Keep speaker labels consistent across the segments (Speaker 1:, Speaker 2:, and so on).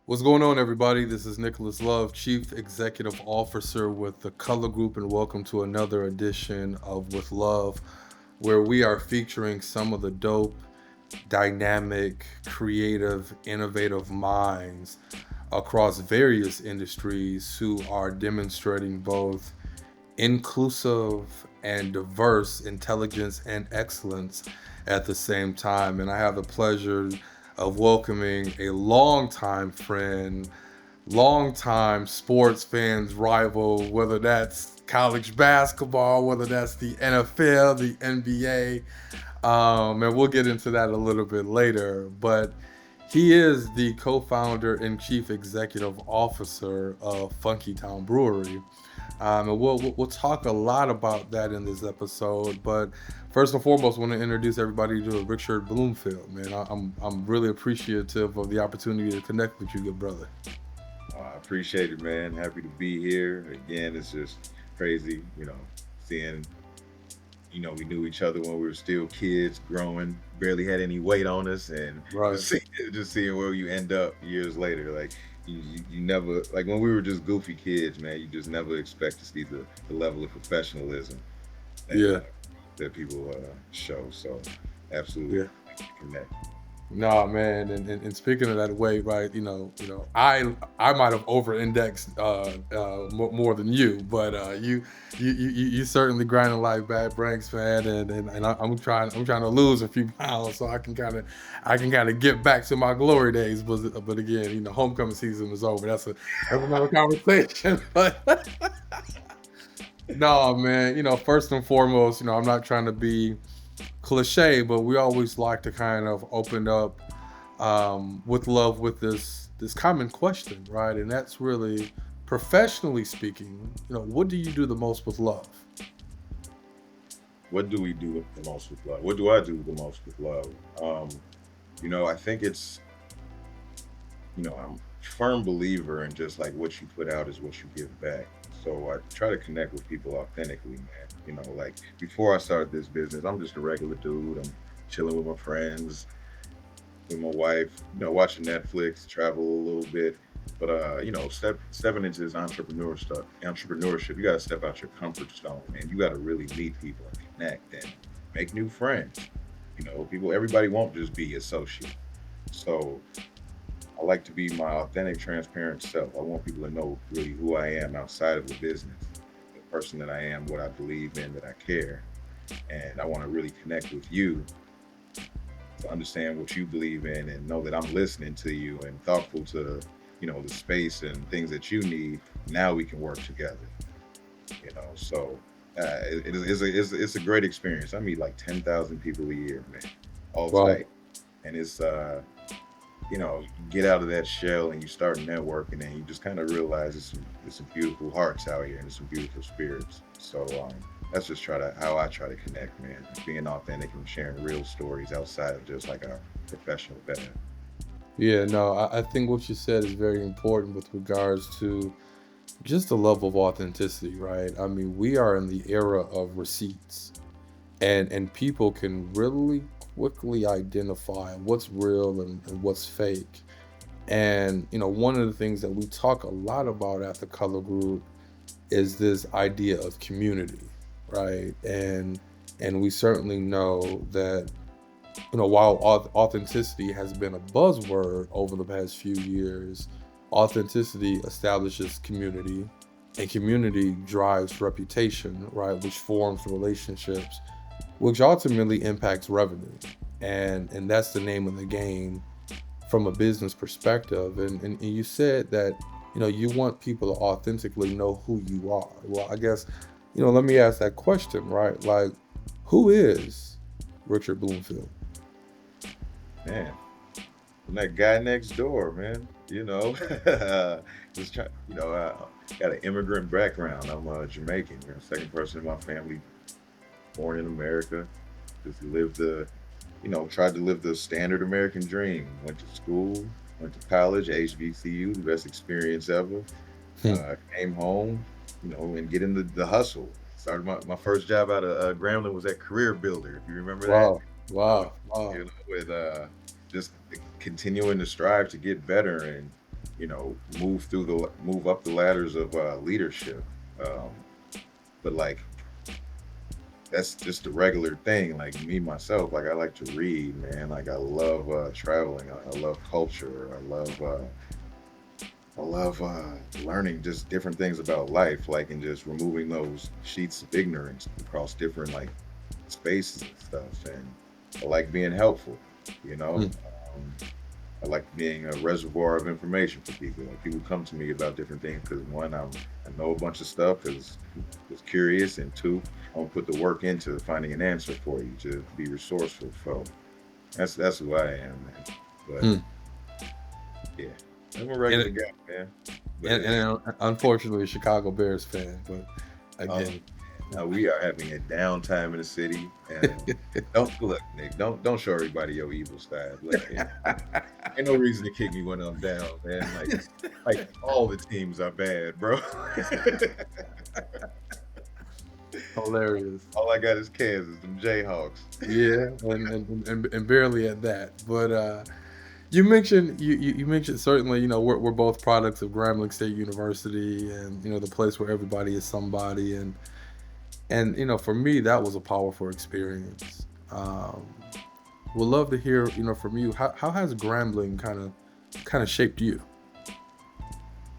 Speaker 1: What's going on, everybody? This is Nicholas Love, Chief Executive Officer with the Color Group, and welcome to another edition of With Love, where we are featuring some of the dope, dynamic, creative, innovative minds across various industries who are demonstrating both inclusive and diverse intelligence and excellence at the same time. And I have the pleasure of welcoming a longtime friend, longtime sports fans rival, whether that's college basketball, whether that's the NFL, the NBA. And we'll get into that a little bit later. But he is the co-founder and chief executive officer of Funky Town Brewery. And we'll talk a lot about that in this episode. But first and foremost, I want to introduce everybody to Richard Bloomfield. Man, I'm really appreciative of the opportunity to connect with you, good brother.
Speaker 2: I appreciate it, man. Happy to be here. Again, it's just crazy, seeing, we knew each other when we were still kids, growing, barely had any weight on us, and
Speaker 1: Right.
Speaker 2: just seeing where you end up years later. Like, you never, like when we were just goofy kids, man, you just never expect to see the level of professionalism that,
Speaker 1: Yeah.
Speaker 2: uh, that people show. So, absolutely
Speaker 1: Yeah.
Speaker 2: connect.
Speaker 1: Nah, man, and speaking of that weight, right? I might have over-indexed more than you, but you certainly grinding like bad Branks, fan, I'm trying to lose a few pounds so I can kind of get back to my glory days. But again, homecoming season is over. That's another conversation. But no, man, first and foremost, I'm not trying to be cliche, but we always like to kind of open up with love with this common question, right? And that's really professionally speaking, what do you do the most with love?
Speaker 2: What do we do the most with love? What do I do the most with love? I think I'm a firm believer in just like what you put out is what you give back. So I try to connect with people authentically, man. Like before I started this business, I'm just a regular dude. I'm chilling with my friends, with my wife, watching Netflix, travel a little bit. But stepping into this entrepreneurship, you gotta step out your comfort zone, man. You gotta really meet people and connect and make new friends. Everybody won't just be associate. So I like to be my authentic, transparent self. I want people to know really who I am outside of the business, the person that I am, what I believe in, that I care. And I want to really connect with you to understand what you believe in and know that I'm listening to you and thoughtful to, the space and things that you need. Now we can work together, So it's a great experience. I meet like 10,000 people a year, man, all
Speaker 1: Wow.
Speaker 2: type. And it's, you get out of that shell and you start networking and you just kind of realize there's some beautiful hearts out here and there's some beautiful spirits. So that's just how I try to connect, man. Being authentic and sharing real stories outside of just like a professional betting.
Speaker 1: Yeah, no, I think what you said is very important with regards to just the level of authenticity, right? I mean, we are in the era of receipts, and people can really quickly identify what's real and what's fake. And one of the things that we talk a lot about at the Color Group is this idea of community, right? And we certainly know that while authenticity has been a buzzword over the past few years, authenticity establishes community, and community drives reputation, right? Which forms relationships, which ultimately impacts revenue, and that's the name of the game from a business perspective. And you said that you want people to authentically know who you are. Well, I guess let me ask that question, right? Like, who is Richard Bloomfield?
Speaker 2: Man, I'm that guy next door, man. Just try. Got an immigrant background. I'm Jamaican. Second person in my family born in America. Just lived tried to live the standard American dream. Went to school, went to college, HBCU, the best experience ever.
Speaker 1: Hmm.
Speaker 2: Came home, and get into the hustle. Started my first job out of Grambling was at Career Builder, if you remember that.
Speaker 1: Wow,
Speaker 2: Uh,
Speaker 1: wow, wow.
Speaker 2: with just continuing to strive to get better and move up the ladders of leadership. Um, but like that's just a regular thing. Like me myself, like I like to read, man. Like I love traveling. I love culture. I love learning just different things about life, like and just removing those sheets of ignorance across different like spaces and stuff. And I like being helpful, you know.
Speaker 1: Mm.
Speaker 2: Um, I like being a reservoir of information for people. Like people come to me about different things because one, I know a bunch of stuff because I was curious, and two, I don't put the work into finding an answer for you to be resourceful. So that's who I am, man. But
Speaker 1: Mm.
Speaker 2: yeah, I'm a
Speaker 1: And,
Speaker 2: regular guy, man. But
Speaker 1: unfortunately, a Chicago Bears fan. But
Speaker 2: oh,
Speaker 1: again,
Speaker 2: now we are having a downtime in the city, and don't look, Nick. Don't show everybody your evil side. Look, ain't no reason to kick me when I'm down, man. Like all the teams are bad, bro.
Speaker 1: hilarious.
Speaker 2: All I got is Kansas, them Jayhawks.
Speaker 1: Yeah, and barely at that. But you mentioned certainly, we're both products of Grambling State University, and the place where everybody is somebody, and for me that was a powerful experience. Would love to hear from you, how has Grambling kind of shaped you?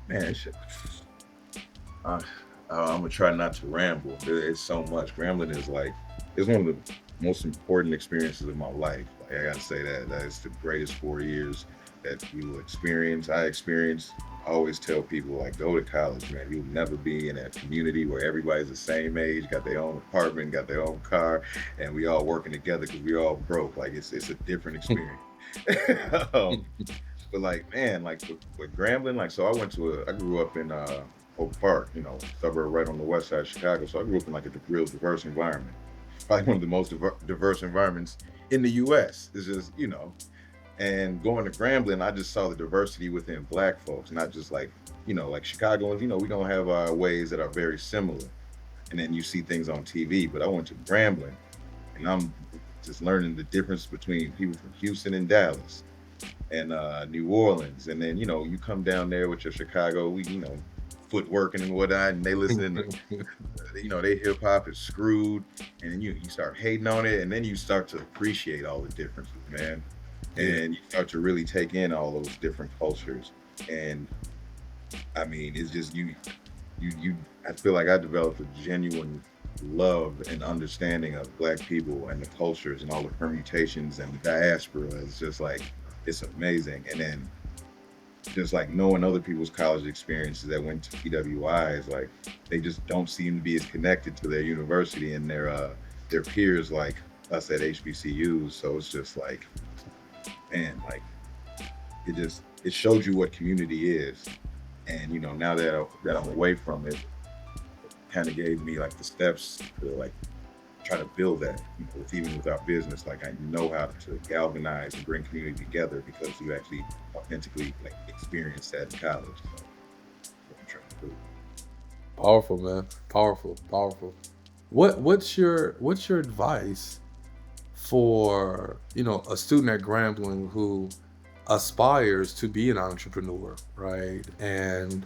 Speaker 2: Man, uh, I'm gonna try not to ramble. It's so much. Rambling is like it's one of the most important experiences of my life. Like I gotta say that is the greatest 4 years that you will experience. I experienced. I always tell people like go to college, man. You'll never be in a community where everybody's the same age, got their own apartment, got their own car, and we all working together because we all broke. Like it's a different experience. um, but like, man, like with Grambling, like, so I grew up in Oak Park, suburb right on the west side of Chicago. So I grew up in like a real diverse environment, probably one of the most diverse environments in the U.S. It's just, and going to Grambling, I just saw the diversity within Black folks, not just like, like Chicagoans. We don't have ways that are very similar, and then you see things on TV. But I went to Grambling, and I'm just learning the difference between people from Houston and Dallas and New Orleans, and then you come down there with your Chicago, footworking and whatnot, and they listening to they hip hop is screwed, and then you start hating on it, and then you start to appreciate all the differences, man,
Speaker 1: Yeah.
Speaker 2: and you start to really take in all those different cultures, and I mean it's just you. I feel like I developed a genuine love and understanding of Black people and the cultures and all the permutations and the diaspora. It's just like it's amazing. And then just like knowing other people's college experiences that went to PWIs, like they just don't seem to be as connected to their university and their peers like us at HBCUs. So it's just like, man, like it showed you what community is. And now that I'm away from it, kind of gave me like the steps to like try to build that, even with our business. Like I know how to galvanize and bring community together because you actually authentically like experience that in college. So what I'm trying to do.
Speaker 1: Powerful, man. Powerful, powerful. What's your advice for a student at Grambling who aspires to be an entrepreneur, right? And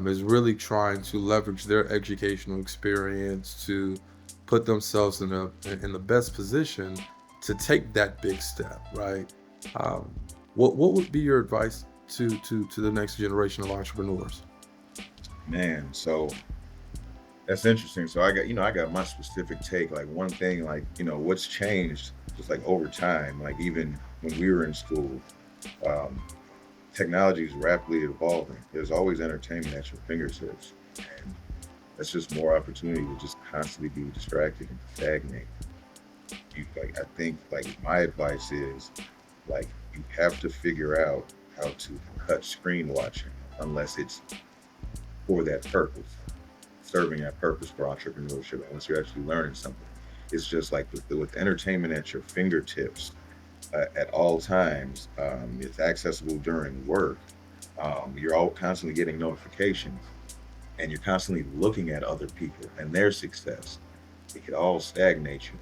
Speaker 1: is really trying to leverage their educational experience to put themselves in the best position to take that big step, right? Um, what would be your advice to the next generation of entrepreneurs?
Speaker 2: Man, so that's interesting. So I got my specific take. Like one thing, like, what's changed just like over time, like even when we were in school, um, technology is rapidly evolving. There's always entertainment at your fingertips. And that's just more opportunity to just constantly be distracted and stagnate. I think like my advice is like you have to figure out how to cut screen watching unless it's for that purpose, serving that purpose for entrepreneurship, unless you're actually learning something. It's just like with entertainment at your fingertips at all times. It's accessible during work. You're all constantly getting notifications, and you're constantly looking at other people and their success. It could all stagnate you.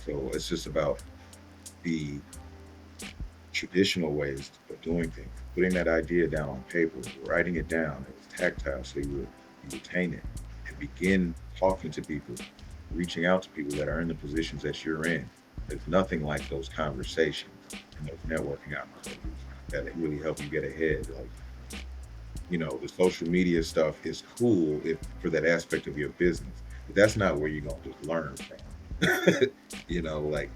Speaker 2: So it's just about the traditional ways of doing things, putting that idea down on paper, writing it down. It was tactile, so you retain it and begin talking to people, reaching out to people that are in the positions that you're in. There's nothing like those conversations and those networking opportunities that really help you get ahead. Like, the social media stuff is cool if for that aspect of your business, but that's not where you're gonna just learn from. Like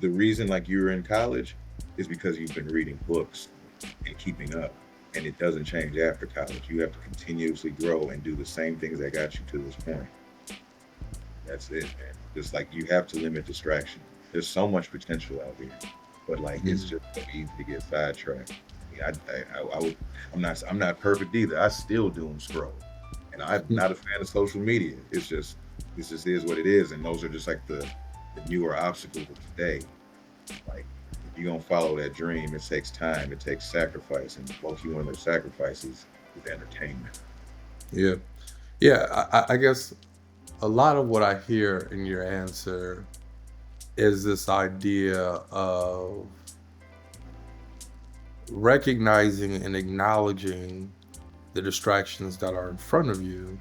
Speaker 2: the reason like you're in college is because you've been reading books and keeping up, and it doesn't change after college. You have to continuously grow and do the same things that got you to this point. That's it, man. Just like you have to limit distraction. There's so much potential out here, but like it's
Speaker 1: Mhm.
Speaker 2: just so easy to get sidetracked. I would. I'm not perfect either. I still doom scroll, and I'm not a fan of social media. It just is what it is, and those are just like the newer obstacles of today. Like if you're gonna follow that dream, it takes time, it takes sacrifice, and mostly one of those sacrifices is entertainment.
Speaker 1: Yeah. Yeah. I guess a lot of what I hear in your answer is this idea of recognizing and acknowledging the distractions that are in front of you,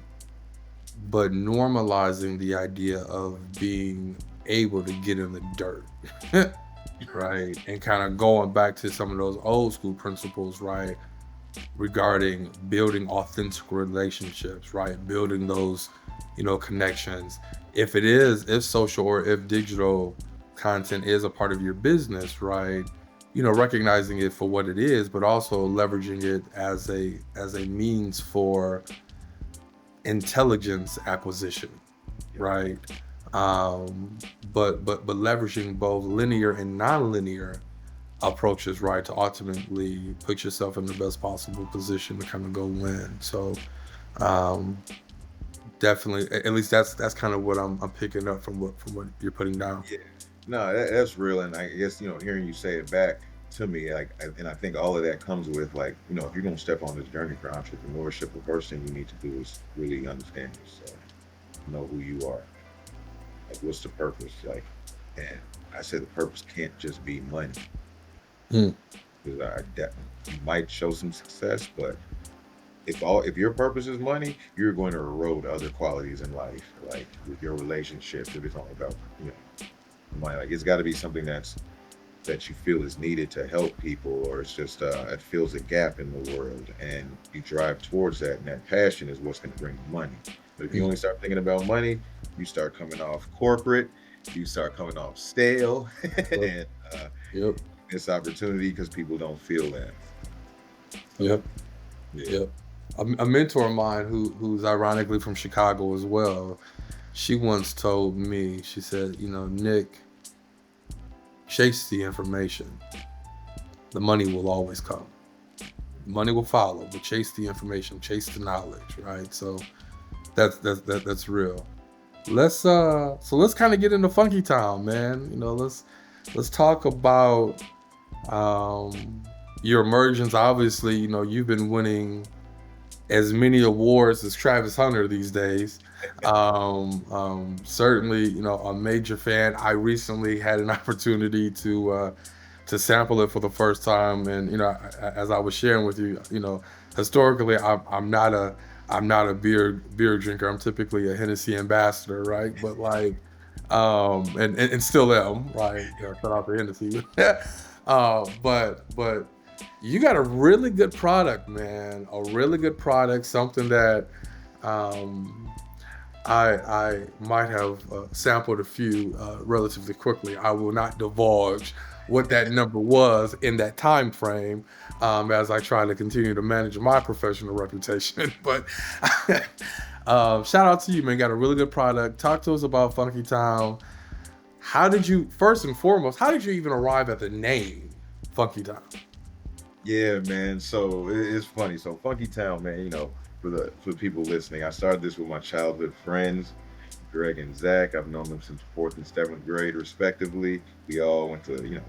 Speaker 1: but normalizing the idea of being able to get in the dirt, right? And kind of going back to some of those old school principles, right? Regarding building authentic relationships, right? Building those, connections. If social or if digital content is a part of your business, right? Recognizing it for what it is, but also leveraging it as a means for intelligence acquisition,
Speaker 2: Yeah,
Speaker 1: right? But leveraging both linear and non-linear approaches, right, to ultimately put yourself in the best possible position to kind of go win. So um, definitely, at least that's kind of what I'm picking up from what you're putting down.
Speaker 2: yeah. No, that's real, and I guess hearing you say it back to me, and I think all of that comes with like if you're gonna step on this journey for entrepreneurship, the first thing you need to do is really understand yourself, know who you are, like what's the purpose, like, and I said the purpose can't just be money
Speaker 1: Mm,
Speaker 2: because you might show some success, but if your purpose is money, you're going to erode other qualities in life, like with your relationships. If it's only about money, like it's got to be something that you feel is needed to help people, or it's just it fills a gap in the world, and you drive towards that, and that passion is what's going to bring the money. But if you
Speaker 1: mm,
Speaker 2: only start thinking about money, you start coming off corporate, you start coming off stale,
Speaker 1: yep,
Speaker 2: and
Speaker 1: yep,
Speaker 2: miss opportunity because people don't feel that. So
Speaker 1: yep,
Speaker 2: yeah,
Speaker 1: yep. A mentor of mine who's ironically from Chicago as well. She once told me, she said, Nick, chase the information. The money will always come. Money will follow, but chase the information, chase the knowledge, right? So that's real. Let's kind of get into Funky Town, man. Let's talk about your emergence. Obviously, you've been winning as many awards as Travis Hunter these days. Certainly, a major fan. I recently had an opportunity to sample it for the first time, and as I was sharing with you, historically, I'm not a beer drinker. I'm typically a Hennessy ambassador, right? But like, and still am, right? Shout out to Hennessy. But you got a really good product, man. A really good product. Something that um, I might have sampled a few relatively quickly. I will not divulge what that number was in that time frame, as I try to continue to manage my professional reputation. But shout out to you, man. Got a really good product. Talk to us about Funky Town. How did you, first and foremost, how did you even arrive at the name Funky Town?
Speaker 2: yeah, man. So it's funny. So Funky Town, man. For people listening, I started this with my childhood friends, Greg and Zach. I've known them since fourth and seventh grade, respectively. We all went to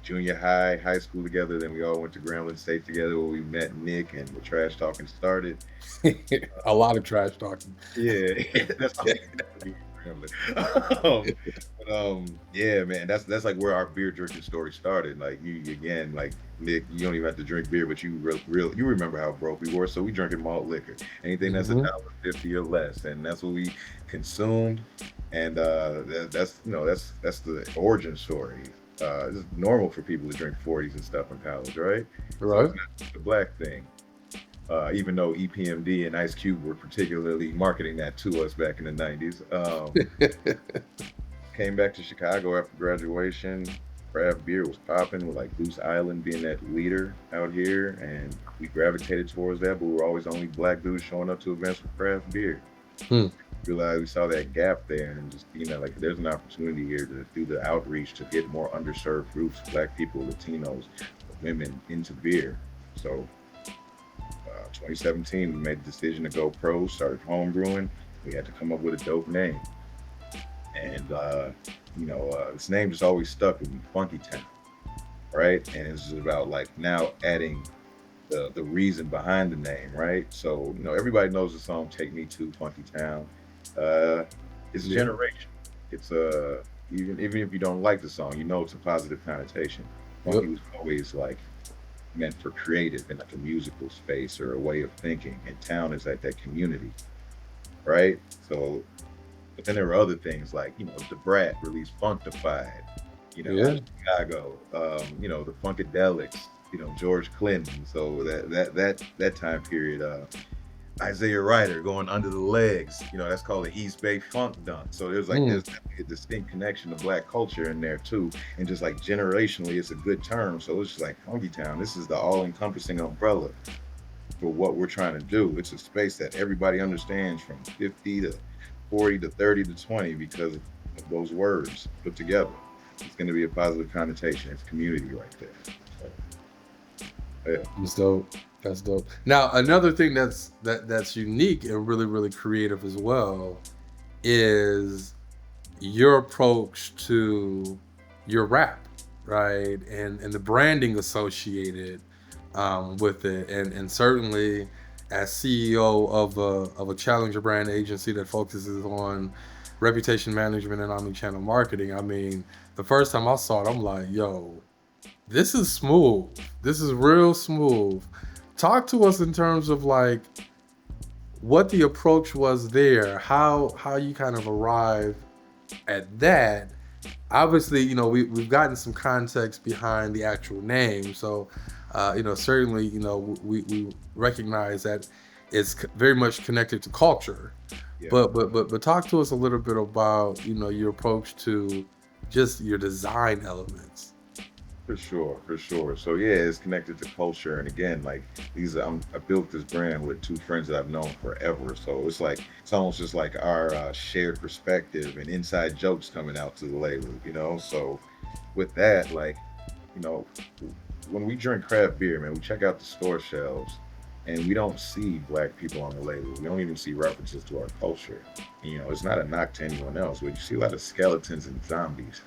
Speaker 2: junior high, high school together. Then we all went to Grambling State together, where we met Nick and the trash talking started.
Speaker 1: A lot of trash talking.
Speaker 2: Yeah, that's all. Grambling. Yeah, man, that's like where our beer drinking story started. Like you again, like Nick, you don't even have to drink beer, but you you remember how broke we were. So we drinking malt liquor, anything that's a
Speaker 1: Hmm.
Speaker 2: dollar 50 or less, and that's what we consumed. And that's that's the origin story. It's normal for people to drink 40s and stuff in college, right? So
Speaker 1: Right.
Speaker 2: it's not just a black thing. Even though EPMD and Ice Cube were particularly marketing that to us back in the 90s. Came back to Chicago after graduation. Craft beer was popping with like Goose Island being that leader out here, and we gravitated towards that. But we were always the only black dudes showing up to events with craft beer.
Speaker 1: Hmm.
Speaker 2: Realized we saw that gap there, and just like there's an opportunity here to do the outreach to get more underserved groups, black people, Latinos, women into beer. So 2017, we made the decision to go pro, started home brewing. We had to come up with a dope name. And, this name just always stuck with me, Funky Town, right? And it's just about like now adding the reason behind the name, right? So, everybody knows the song Take Me to Funky Town. Uh, it's a
Speaker 1: Yeah.
Speaker 2: generation. It's even if you don't like the song, it's a positive connotation.
Speaker 1: Yep.
Speaker 2: Funky was always like meant for creative in like a musical space or a way of thinking. And town is like that community, right? So, but then there were other things like, the Brat released Funkified, out
Speaker 1: Yeah.
Speaker 2: of Chicago, the Funkadelics, George Clinton. So that time period, Isaiah Ryder going under the legs, that's called the East Bay Funk Dunk. So
Speaker 1: Hmm.
Speaker 2: there's definitely a distinct connection to black culture in there too. And just like generationally, it's a good term. So it's just like Funky Town. This is the all encompassing umbrella for what we're trying to do. It's a space that everybody understands from 50 to 40 to 30 to 20 because of those words put together. It's going to be a positive connotation. It's community right there. So, yeah,
Speaker 1: That's dope. That's dope. Now, another thing that's unique and really really creative as well is your approach to your rap, right? And the branding associated with it, and certainly as CEO of a challenger brand agency that focuses on reputation management and omni-channel marketing. I mean, the first time I saw it, I'm like, yo, this is smooth. This is real smooth. Talk to us in terms of like what the approach was there, how you kind of arrived at that. Obviously, we've gotten some context behind the actual name, so certainly, we recognize that it's very much connected to culture.
Speaker 2: yeah.
Speaker 1: But talk to us a little bit about your approach to just your design elements.
Speaker 2: For sure, for sure. So yeah, it's connected to culture, and again, like I built this brand with two friends that I've known forever. So it's almost just like our shared perspective and inside jokes coming out to the label. So with that, like, you know, when we drink craft beer, man, we check out the store shelves, and we don't see black people on the label. We don't even see references to our culture. It's not a knock to anyone else, but you see a lot of skeletons and zombies.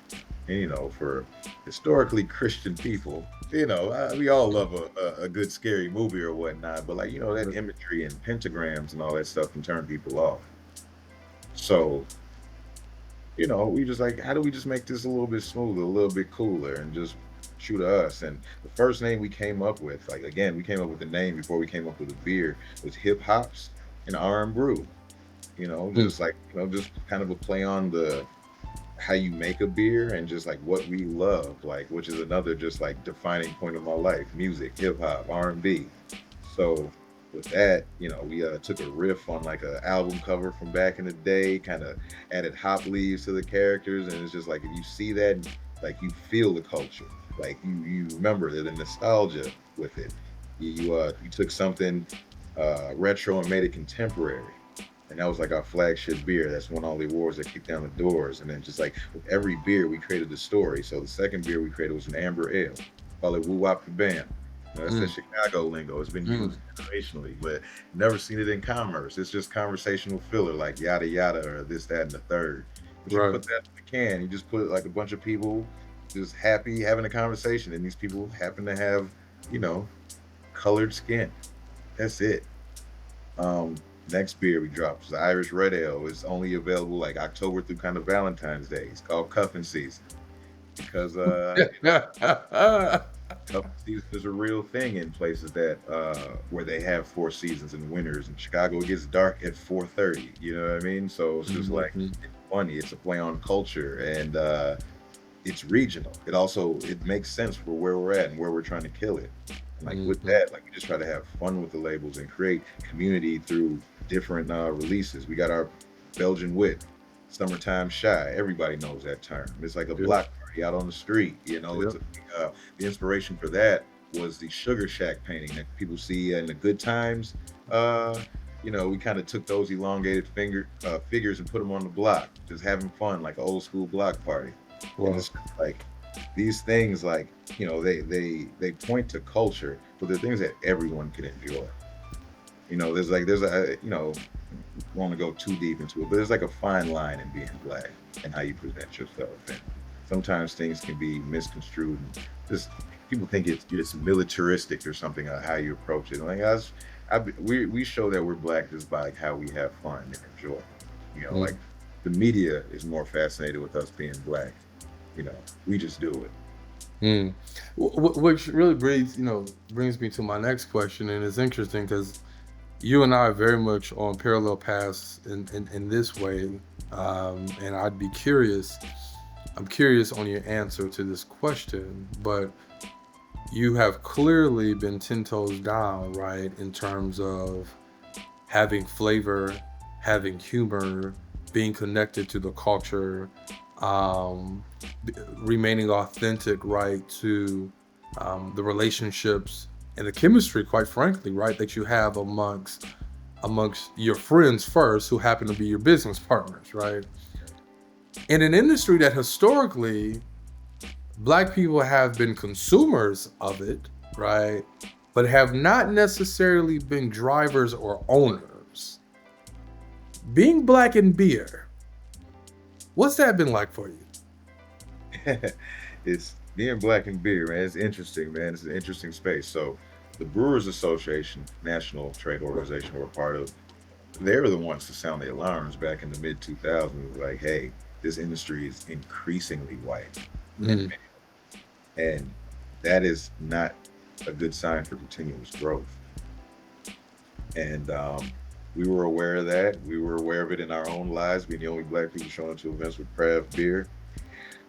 Speaker 2: And, for historically Christian people, we all love a good scary movie or whatnot, but like, that imagery and pentagrams and all that stuff can turn people off. So, we just like, how do we just make this a little bit smoother, a little bit cooler, and just shoot us? And the first name we came up with, like, again, we came up with the name before we came up with the beer, was Hip Hops and R and Brew.
Speaker 1: Hmm.
Speaker 2: Just like, just kind of a play on the how you make a beer and just like what we love, like, which is another just like defining point of my life: music, hip hop, R&B. So with that, we took a riff on like an album cover from back in the day, kind of added hop leaves to the characters, and it's just like if you see that, like you feel the culture, like you remember the nostalgia with it. You took something retro and made it contemporary, and that was like our flagship beer. That's won all the awards that kicked down the doors. And then just like with every beer, we created a story. So the second beer we created was an amber ale. Call it Woo Wop the Bam. That's the
Speaker 1: Mm.
Speaker 2: Chicago lingo. It's been
Speaker 1: Mm.
Speaker 2: used generationally, but never seen it in commerce. It's just conversational filler, like yada yada or this, that, and the third. But you
Speaker 1: Right.
Speaker 2: put that in the can. You just put like a bunch of people just happy having a conversation, and these people happen to have, you know, colored skin. That's it. Next beer we dropped is the Irish Red Ale. It's only available like October through kind of Valentine's Day. It's called Cuffing Season because cuffing season is a real thing in places that where they have four seasons and winters. In Chicago, it gets dark at 4:30. You know what I mean? So it's just like
Speaker 1: Mhm.
Speaker 2: it's funny. It's a play on culture and it's regional. It makes sense for where we're at and where we're trying to kill it. And like with
Speaker 1: Mhm.
Speaker 2: that, like we just try to have fun with the labels and create community through different releases. We got our Belgian Wit, Summertime Shy. Everybody knows that term. It's like a
Speaker 1: Yep.
Speaker 2: block party out on the street. You know,
Speaker 1: Yep.
Speaker 2: the inspiration for that was the Sugar Shack painting that people see in the Good Times. Uh, we kind of took those elongated figures and put them on the block, just having fun like an old school block party. And
Speaker 1: Wow.
Speaker 2: it's like these things, like they point to culture, but they're things that everyone can enjoy. There's a want to go too deep into it, but there's like a fine line in being black and how you present yourself. And sometimes things can be misconstrued. And just people think it's militaristic or something, how you approach it. Like us, we show that we're black just by like how we have fun and enjoy. Like the media is more fascinated with us being black. We just do it.
Speaker 1: Mm. Which really brings me to my next question, and it's interesting because you and I are very much on parallel paths in this way, and I'd be curious. I'm curious on your answer to this question, but you have clearly been 10 toes down, right, in terms of having flavor, having humor, being connected to the culture, um, remaining authentic, right, to the relationships and the chemistry, quite frankly, right, that you have amongst your friends first, who happen to be your business partners, right? In an industry that historically Black people have been consumers of it, right, but have not necessarily been drivers or owners. Being Black in beer, what's that been like for you?
Speaker 2: It's being black and beer, man. It's interesting, man. It's an interesting space. So, the Brewers Association, national trade organization we're part of, they were the ones to sound the alarms back in the mid 2000s. Like, hey, this industry is increasingly white, and
Speaker 1: Mm,
Speaker 2: and that is not a good sign for continuous growth. And we were aware of that. We were aware of it in our own lives, being the only black people showing up to events with craft beer.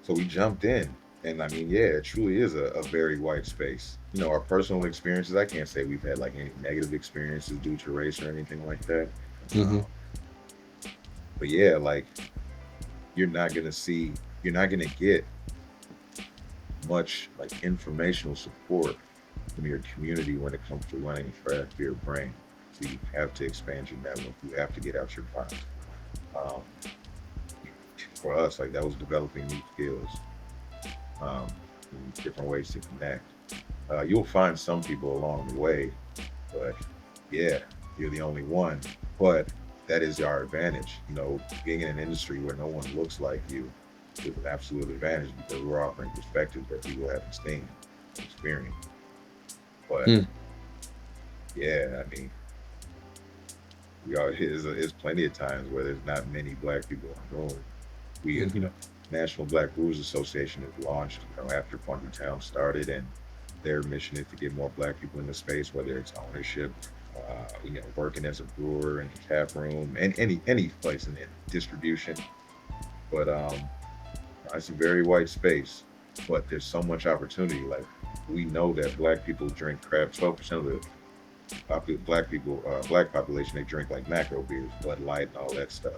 Speaker 2: So we jumped in. And I mean, yeah, it truly is a very white space. Our personal experiences, I can't say we've had like any negative experiences due to race or anything like that.
Speaker 1: mhm,
Speaker 2: Uh, but yeah, like you're not gonna get much like informational support from your community when it comes to running a craft beer brand. So you have to expand your network. You have to get out your box. Um, for us, like that was developing new skills, um, and different ways to connect. You'll find some people along the way, but yeah, you're the only one. But that is our advantage. Being in an industry where no one looks like you is an absolute advantage because we're offering perspectives that people haven't seen, experienced. But
Speaker 1: mm,
Speaker 2: yeah, I mean, we are. There's plenty of times where there's not many black people in the room.
Speaker 1: mhm,
Speaker 2: National Black Brewers Association is launched, after Funky Town started, and their mission is to get more black people in the space, whether it's ownership, working as a brewer in the tap room, and any place in the distribution. But it's a very white space, but there's so much opportunity. Like we know that black people drink craft. 12% of the black population, they drink like macro beers, Bud Light, and all that stuff.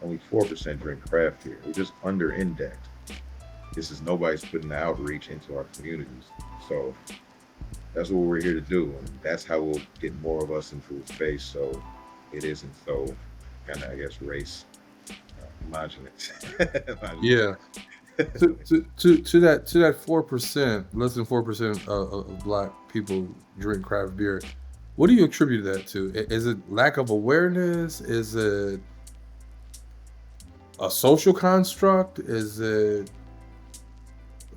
Speaker 2: Only 4% drink craft beer. We're just under indexed. This is nobody's putting the outreach into our communities. So that's what we're here to do, and that's how we'll get more of us into the space. So it isn't so kind of, I guess, race homogenous.
Speaker 1: yeah. To that 4%, less than 4% of Black people drink craft beer. What do you attribute that to? Is it lack of awareness? Is it a social construct? Is it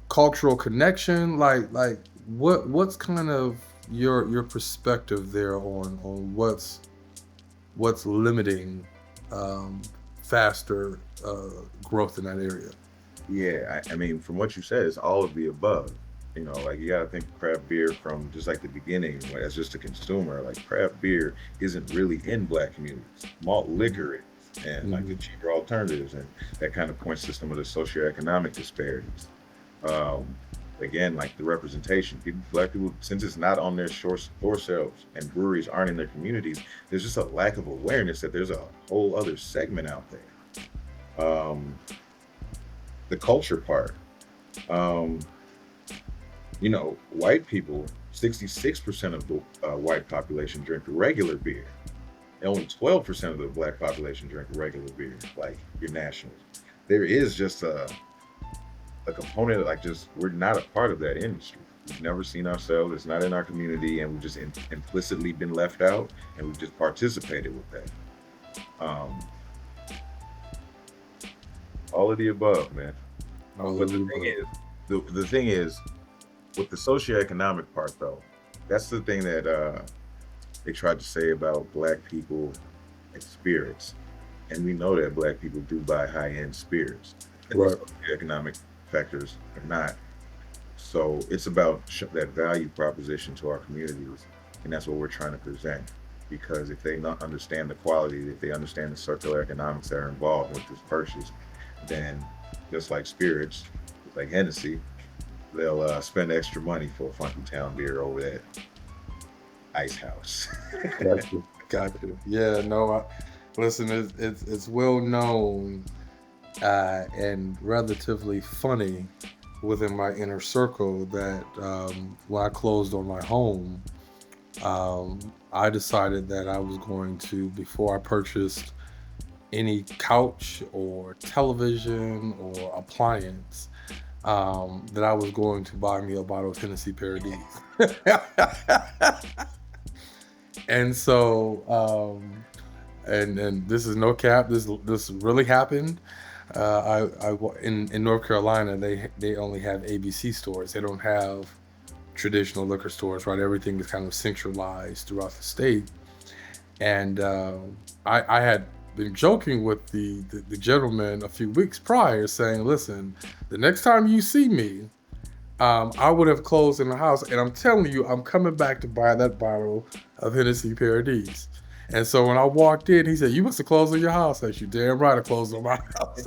Speaker 1: cultural connection? Like what's kind of your perspective there on what's limiting um, faster growth in that area?
Speaker 2: Yeah, I mean, from what you said, it's all of the above. You know, like you got to think of craft beer from just like the beginning, like, as just a consumer. Like craft beer isn't really in black communities. Malt liquor is, and like the
Speaker 1: Hmm.
Speaker 2: cheaper alternatives, and that kind of points to some of the socioeconomic disparities. Um, Again, like the representation, people, black people, since it's not on their store shelves and breweries aren't in their communities, there's just a lack of awareness that there's a whole other segment out there. Um, the culture part. Um, White people, 66% of the white population drink regular beer. And only 12% of the black population drink regular beer, like your nationals. There is just a component of like just we're not a part of that industry. We've never seen ourselves. It's not in our community, and we've just implicitly been left out, and we've just participated with that. Um, all of the above, man.
Speaker 1: All
Speaker 2: But
Speaker 1: of the above.
Speaker 2: the thing is, with the socioeconomic part though, that's the thing that they tried to say about black people and spirits. And we know that black people do buy high end spirits, and the
Speaker 1: Right.
Speaker 2: socioeconomic factors are not. So it's about that value proposition to our communities, and that's what we're trying to present. Because if they not understand the quality, if they understand the circular economics that are involved with this purchase, then just like spirits, just like Hennessy, they'll spend extra money for a Funky Town beer over that Ice House.
Speaker 1: Gotcha. Gotcha. Yeah. No. Listen, it's well known and relatively funny within my inner circle that when I closed on my home, I decided that I was going to, before I purchased any couch or television or appliance, that I was going to buy me a bottle of Tennessee Paradise. And so, and this is no cap. This really happened. In North Carolina, they only have ABC stores. They don't have traditional liquor stores, right? Everything is kind of centralized throughout the state. And I had been joking with the gentleman a few weeks prior, saying, "Listen, the next time you see me, I would have closed in the house, and I'm telling you, I'm coming back to buy that bottle of Hennessy Paradise." And so when I walked in, he said, "You must have closed on your house." I said, "You damn right, I closed on my house."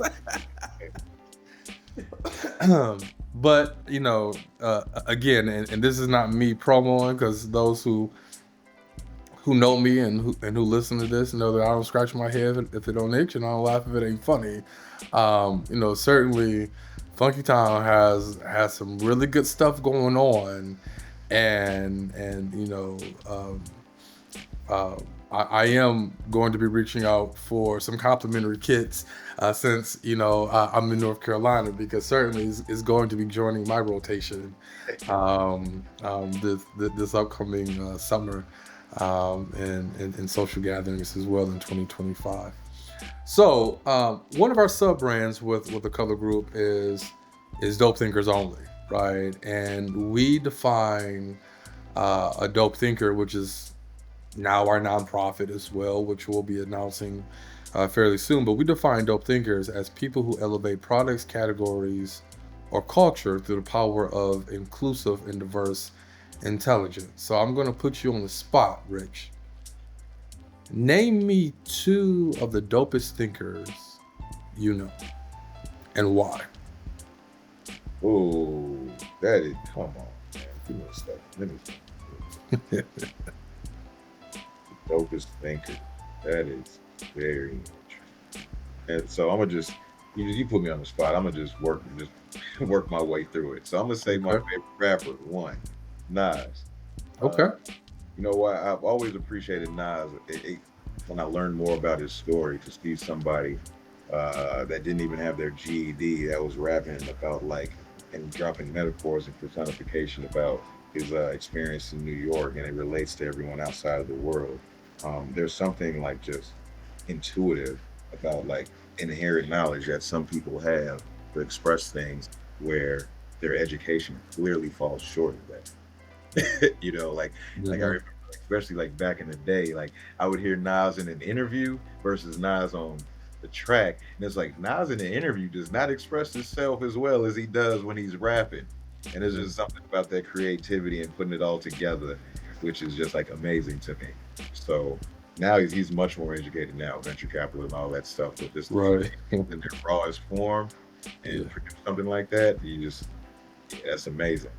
Speaker 1: But again, and this is not me promoing, because those who know me and who listen to this know that I don't scratch my head if it don't itch, and I don't laugh if it ain't funny. Certainly, Funky Town has some really good stuff going on, and uh, I am going to be reaching out for some complimentary kits, since I'm in North Carolina, because certainly is going to be joining my rotation this upcoming summer, and social gatherings as well in 2025. So one of our sub brands with the Color Group is Dope Thinkers Only, right? And we define a dope thinker, which is now our nonprofit as well, which we'll be announcing fairly soon. But we define dope thinkers as people who elevate products, categories, or culture through the power of inclusive and diverse intelligence. So I'm going to put you on the spot, Rich. Name me two of the dopest thinkers you know, and why.
Speaker 2: Oh, that is, come on, man. Give me a second. Let me think. Dopest thinker. That is very interesting. And so I'm gonna just you put me on the spot. I'm gonna just work my way through it. So I'm gonna say my
Speaker 1: Okay.
Speaker 2: favorite rapper, one, Nas. Uh,
Speaker 1: Okay.
Speaker 2: you know what? I've always appreciated Nas. When I learned more about his story, to see somebody that didn't even have their GED that was rapping about like and dropping metaphors and personification about his experience in New York, and it relates to everyone outside of the world. There's something like just intuitive about like inherent knowledge that some people have to express things where their education clearly falls short of that. Like I
Speaker 1: Mhm.
Speaker 2: remember especially like back in the day. Like I would hear Nas in an interview versus Nas on the track, and it's like Nas in the interview does not express himself as well as he does when he's rapping, and there's
Speaker 1: Yeah.
Speaker 2: just something about that creativity and putting it all together, which is just like amazing to me. So now he's much more educated now, venture capital and all that stuff. But just to take
Speaker 1: Right.
Speaker 2: things in their rawest form
Speaker 1: Yeah.
Speaker 2: and produce something like that, you just yeah, that's amazing.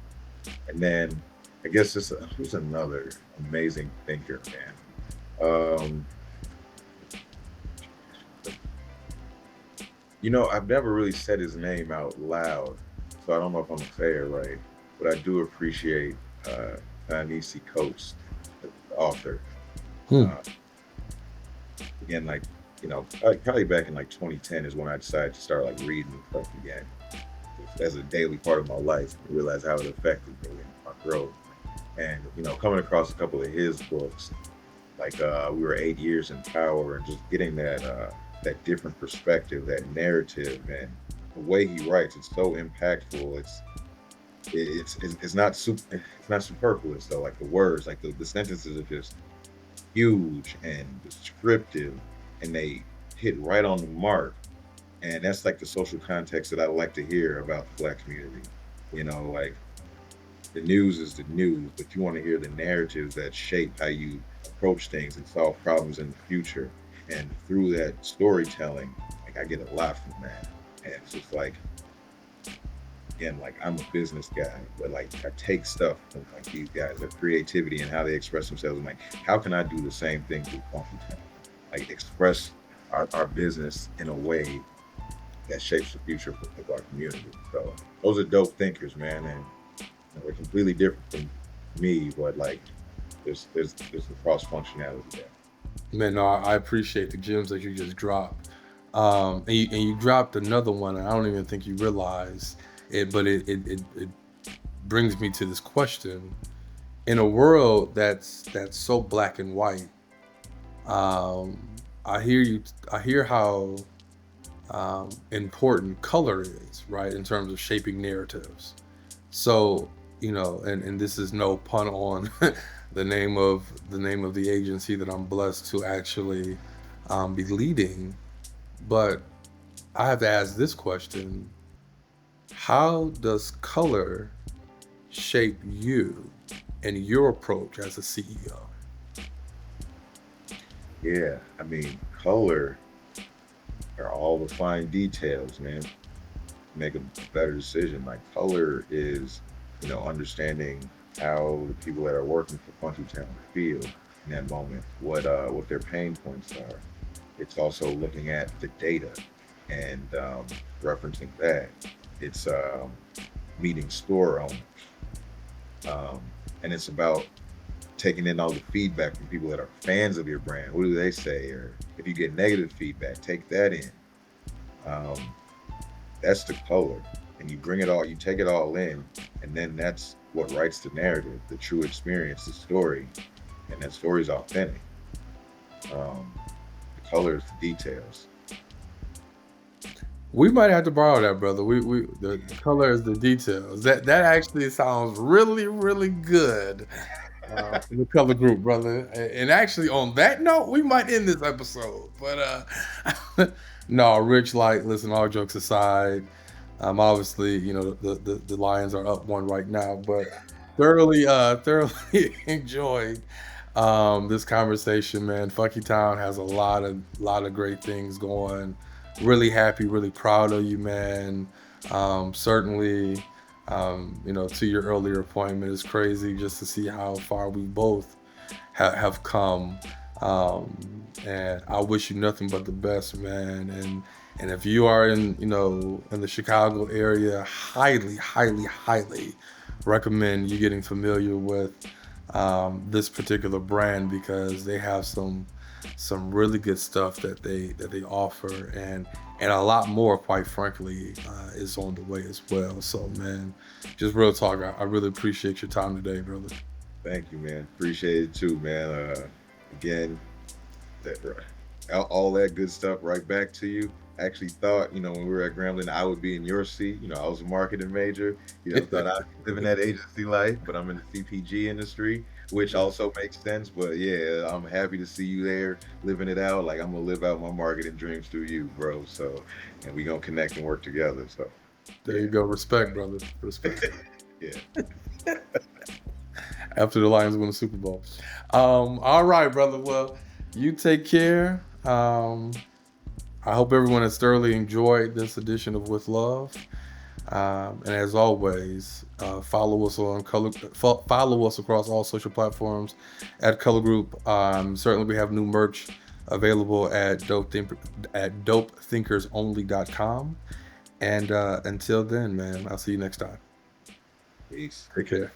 Speaker 2: And then I guess this who's another amazing thinker, man. I've never really said his name out loud, so I don't know if I'm saying it right, but I do appreciate Ta-Nehisi Coates, the author.
Speaker 1: Hmm.
Speaker 2: Uh, Again, like probably back in like 2010 is when I decided to start like reading stuff again, just as a daily part of my life. And realize how it affected me and my growth. And coming across a couple of his books, like we were 8 years in power, and just getting that different perspective, that narrative, and the way he writes, it's so impactful. It's not it's not superfluous though. Like the words, like the sentences are just huge and descriptive, and they hit right on the mark. And that's like the social context that I like to hear about the Black community. Like the news is the news, but you want to hear the narratives that shape how you approach things and solve problems in the future. And through that storytelling, like I get a lot from that. And it's just like, again, like I'm a business guy, but like I take stuff from like these guys, their creativity and how they express themselves. And like, how can I do the same thing through Funky Town? Like express our business in a way that shapes the future of our community. So those are dope thinkers, man. And they're completely different from me, but like there's the cross functionality there.
Speaker 1: Man, no, I appreciate the gems that you just dropped. And you dropped another one, and I don't even think you realize it, but it brings me to this question. In a world that's so black and white, I hear you. I hear how important color is, right, in terms of shaping narratives. So, and this is no pun on the name of the agency that I'm blessed to actually be leading, but I have to ask this question: how does color shape you and your approach as a CEO?
Speaker 2: Yeah, I mean, color are all the fine details, man. Make a better decision. Like color is, understanding how the people that are working for Funky Town feel in that moment, what their pain points are. It's also looking at the data and referencing that. It's meeting store owners, um, and it's about taking in all the feedback from people that are fans of your brand. What do they say? Or if you get negative feedback, take that in. Um, that's the color, and you bring it all, you take it all in, and then that's what writes the narrative, the true experience, the story, and that story is authentic. The color is the details.
Speaker 1: We might have to borrow that, brother. The color is the details. That actually sounds really, really good. For the color group, brother. And actually, on that note, we might end this episode. But no, Rich, like, listen, all jokes aside, obviously, the Lions are up one right now, but thoroughly enjoyed this conversation, man. Funky Town has a lot of great things going. Really happy, really proud of you, man. Certainly, to your earlier appointment, it's crazy just to see how far we both have come. And I wish you nothing but the best, man. And if you are in the Chicago area, highly, highly, highly recommend you getting familiar with this particular brand, because they have some really good stuff that they offer, and a lot more, quite frankly, is on the way as well. So, man, just real talk, I really appreciate your time today, brother.
Speaker 2: Thank you, man. Appreciate it too, man. Again, that all that good stuff right back to you. actually thought, when we were at Grambling, I would be in your seat. I was a marketing major. Thought I'd be living that agency life, but I'm in the CPG industry, which also makes sense. But yeah, I'm happy to see you there living it out. Like I'm gonna live out my marketing dreams through you, bro. So, and we gonna connect and work together. So,
Speaker 1: There you
Speaker 2: yeah,
Speaker 1: go. Respect, brother. Respect.
Speaker 2: yeah.
Speaker 1: After the Lions win the Super Bowl. All right, brother. Well, you take care. I hope everyone has thoroughly enjoyed this edition of With Love. And as always, follow us on follow us across all social platforms at Color Group. Certainly, we have new merch available at dopethinkersonly.com. And until then, man, I'll see you next time.
Speaker 2: Peace.
Speaker 1: Take care.